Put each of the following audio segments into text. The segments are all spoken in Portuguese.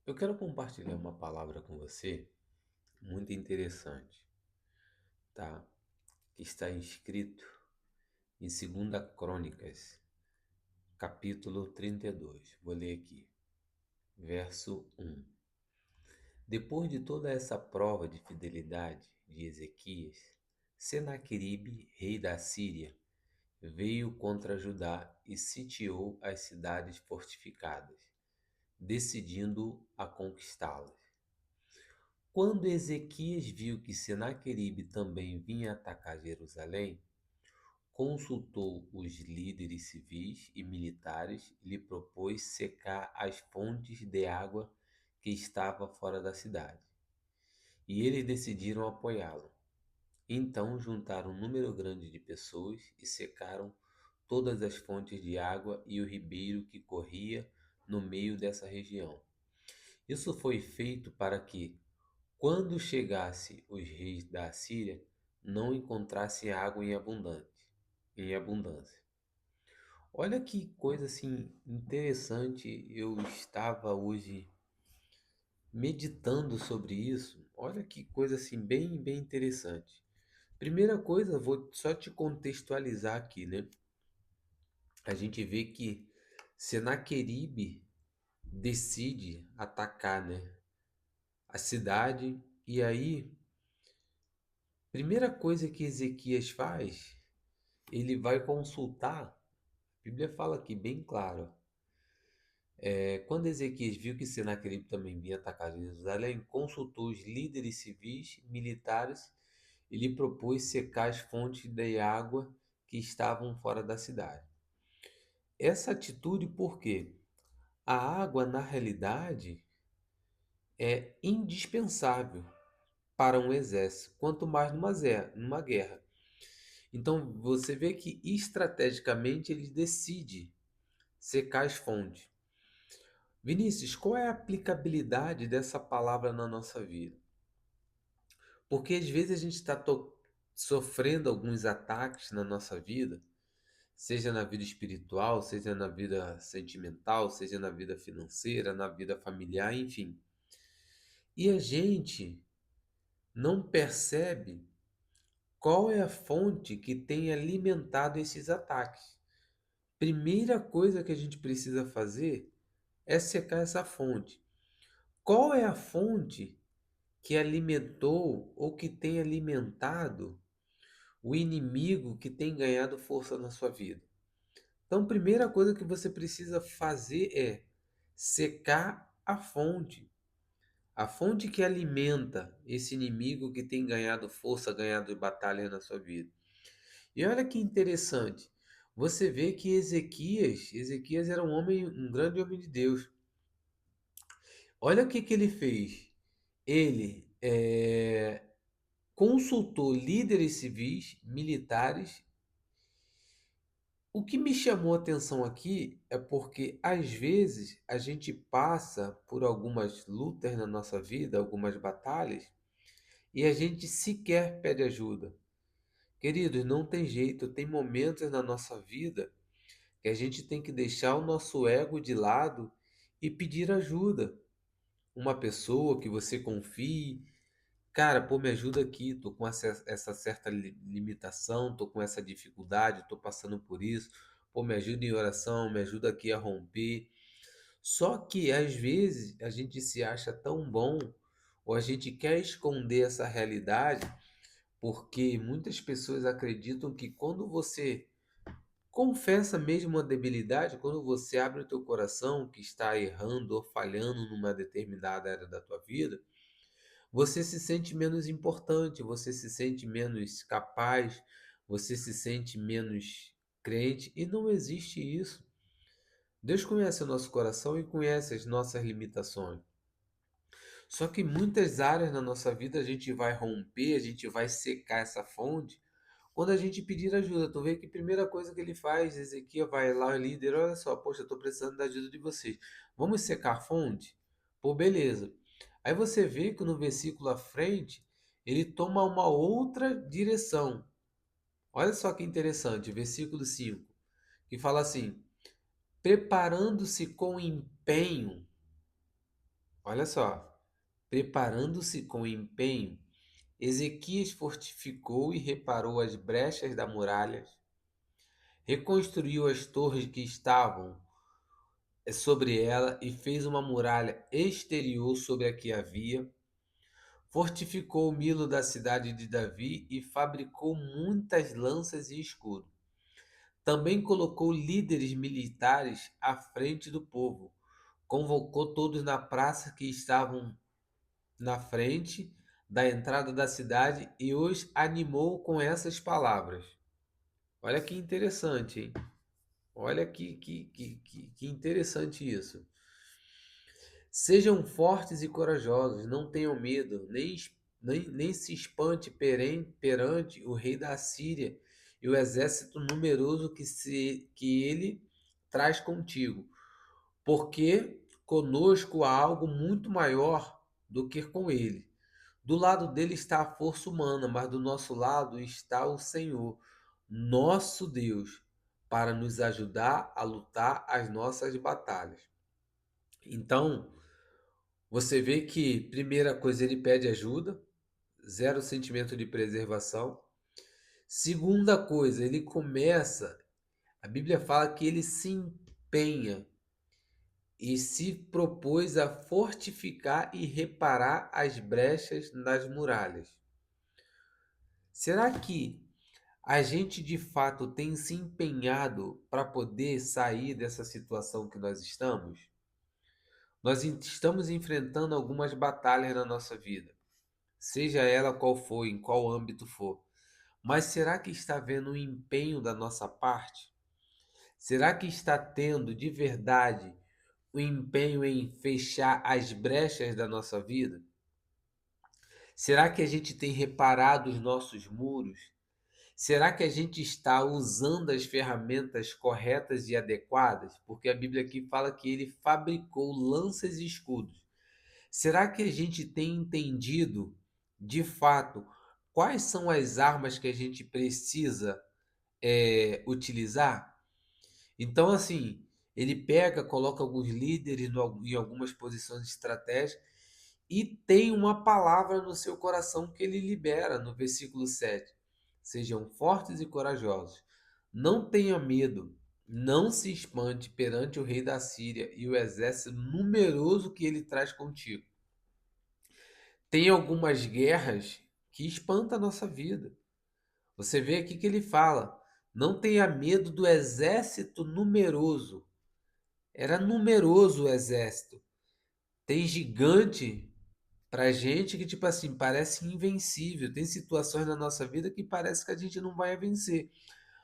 Eu quero compartilhar uma palavra com você muito interessante, tá? Que está escrito em 2 Crônicas, capítulo 32. Vou ler aqui, verso 1. Depois de toda essa prova de fidelidade de Ezequias, Senaqueribe, rei da Síria, veio contra Judá e sitiou as cidades fortificadas, decidindo a conquistá-las. Quando Ezequias viu que Senaqueribe também vinha atacar Jerusalém, consultou os líderes civis e militares e lhe propôs secar as fontes de água que estavam fora da cidade. E eles decidiram apoiá-lo. Então juntaram um número grande de pessoas e secaram todas as fontes de água e o ribeiro que corria no meio dessa região. Isso foi feito para que, quando chegasse os reis da Assíria, não encontrassem água em abundância. Olha que coisa assim interessante, eu estava hoje meditando sobre isso. Olha que coisa assim bem interessante. Primeira coisa, vou só te contextualizar aqui, né? A gente vê que Senaqueribe decide atacar, né, a cidade e aí primeira coisa que Ezequias faz, ele vai consultar. A Bíblia fala aqui bem claro. Quando Ezequias viu que Senaqueribe também vinha atacar Jerusalém, consultou os líderes civis, militares e lhe propôs secar as fontes de água que estavam fora da cidade. Essa atitude, por quê? A água, na realidade, é indispensável para um exército, quanto mais numa guerra. Então, você vê que estrategicamente ele decide secar as fontes. Vinícius, qual é a aplicabilidade dessa palavra na nossa vida? Porque às vezes a gente está sofrendo alguns ataques na nossa vida, seja na vida espiritual, seja na vida sentimental, seja na vida financeira, na vida familiar, enfim. E a gente não percebe qual é a fonte que tem alimentado esses ataques. Primeira coisa que a gente precisa fazer é secar essa fonte. Qual é a fonte que alimentou ou que tem alimentado o inimigo que tem ganhado força na sua vida? Então, primeira coisa que você precisa fazer é secar a fonte. A fonte que alimenta esse inimigo que tem ganhado força, ganhado batalha na sua vida. E olha que interessante. Você vê que Ezequias era um homem, um grande homem de Deus. Olha o que ele fez. Ele consultou líderes civis, militares. O que me chamou a atenção aqui é porque às vezes a gente passa por algumas lutas na nossa vida, algumas batalhas, e a gente sequer pede ajuda. Queridos, não tem jeito, tem momentos na nossa vida que a gente tem que deixar o nosso ego de lado e pedir ajuda. Uma pessoa que você confie, cara, pô, me ajuda aqui, tô com essa certa limitação, tô com essa dificuldade, tô passando por isso, pô, me ajuda em oração, me ajuda aqui a romper. Só que às vezes a gente se acha tão bom, ou a gente quer esconder essa realidade, porque muitas pessoas acreditam que quando você confessa mesmo a debilidade, quando você abre o teu coração que está errando ou falhando numa determinada área da tua vida, você se sente menos importante, você se sente menos capaz, você se sente menos crente, e não existe isso. Deus conhece o nosso coração e conhece as nossas limitações. Só que muitas áreas na nossa vida a gente vai romper, a gente vai secar essa fonte quando a gente pedir ajuda. Tu vê que a primeira coisa que ele faz, Ezequiel vai lá, o líder, olha só, poxa, eu estou precisando da ajuda de vocês. Vamos secar a fonte? Pô, beleza. Aí você vê que no versículo à frente, ele toma uma outra direção. Olha só que interessante, versículo 5, que fala assim: preparando-se com empenho. Olha só, preparando-se com empenho, Ezequias fortificou e reparou as brechas da muralha, reconstruiu as torres que estavam sobre ela e fez uma muralha exterior sobre a que havia, fortificou o Milo da cidade de Davi e fabricou muitas lanças e escudos. Também colocou líderes militares à frente do povo, convocou todos na praça que estavam na frente da entrada da cidade e os animou com essas palavras. Olha que interessante, hein? Olha que interessante isso. Sejam fortes e corajosos, não tenham medo, nem se espante perante o rei da Assíria e o exército numeroso que ele traz contigo, porque conosco há algo muito maior do que com ele. Do lado dele está a força humana, mas do nosso lado está o Senhor, nosso Deus, para nos ajudar a lutar as nossas batalhas. Então, você vê que, primeira coisa, ele pede ajuda, zero sentimento de preservação. Segunda coisa, ele começa, a Bíblia fala que ele se empenha e se propôs a fortificar e reparar as brechas nas muralhas. Será que a gente de fato tem se empenhado para poder sair dessa situação que nós estamos? Nós estamos enfrentando algumas batalhas na nossa vida, seja ela qual for, em qual âmbito for. Mas será que está havendo um empenho da nossa parte? Será que está tendo de verdade o empenho em fechar as brechas da nossa vida? Será que a gente tem reparado os nossos muros? Será que a gente está usando as ferramentas corretas e adequadas? Porque a Bíblia aqui fala que ele fabricou lanças e escudos. Será que a gente tem entendido, de fato, quais são as armas que a gente precisa utilizar? Então, assim, ele pega, coloca alguns líderes em algumas posições estratégicas e tem uma palavra no seu coração que ele libera no versículo 7. Sejam fortes e corajosos. Não tenha medo. Não se espante perante o rei da Síria e o exército numeroso que ele traz contigo. Tem algumas guerras que espantam a nossa vida. Você vê aqui que ele fala: não tenha medo do exército numeroso. Era numeroso o exército. Tem gigante pra gente que, tipo assim, parece invencível. Tem situações na nossa vida que parece que a gente não vai vencer.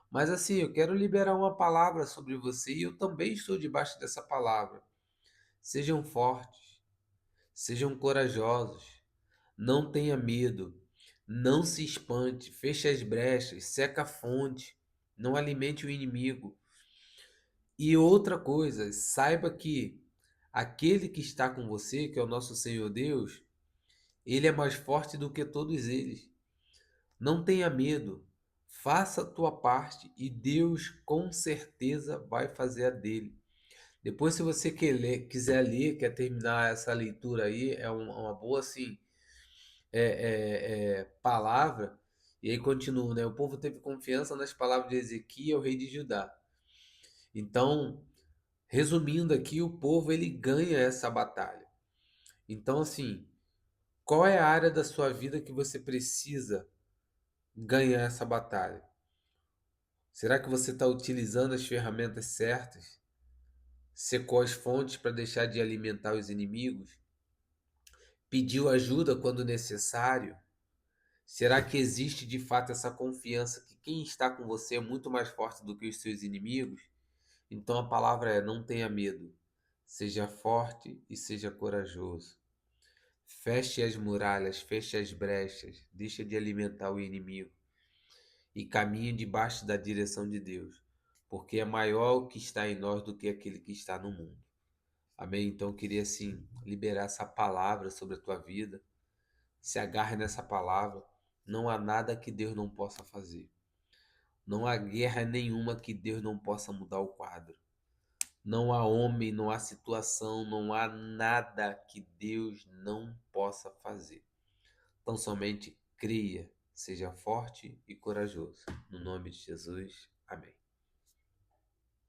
Mas assim, eu quero liberar uma palavra sobre você e eu também estou debaixo dessa palavra. Sejam fortes, sejam corajosos, não tenha medo, não se espante, feche as brechas, seca a fonte, não alimente o inimigo. E outra coisa, saiba que aquele que está com você, que é o nosso Senhor Deus, ele é mais forte do que todos eles. Não tenha medo, faça a tua parte e Deus com certeza vai fazer a dele. Depois, se você quiser ler, quer terminar essa leitura aí, é uma boa assim, palavra. E aí continua, né? O povo teve confiança nas palavras de Ezequiel, o rei de Judá. Então, resumindo aqui, o povo ele ganha essa batalha. Então, assim, qual é a área da sua vida que você precisa ganhar essa batalha? Será que você está utilizando as ferramentas certas? Secou as fontes para deixar de alimentar os inimigos? Pediu ajuda quando necessário? Será que existe de fato essa confiança que quem está com você é muito mais forte do que os seus inimigos? Então a palavra é: não tenha medo, seja forte e seja corajoso. Feche as muralhas, feche as brechas, deixa de alimentar o inimigo e caminhe debaixo da direção de Deus, porque é maior o que está em nós do que aquele que está no mundo. Amém? Então eu queria assim liberar essa palavra sobre a tua vida. Se agarre nessa palavra. Não há nada que Deus não possa fazer. Não há guerra nenhuma que Deus não possa mudar o quadro. Não há homem, não há situação, não há nada que Deus não possa fazer. Então somente creia, seja forte e corajoso. No nome de Jesus, amém.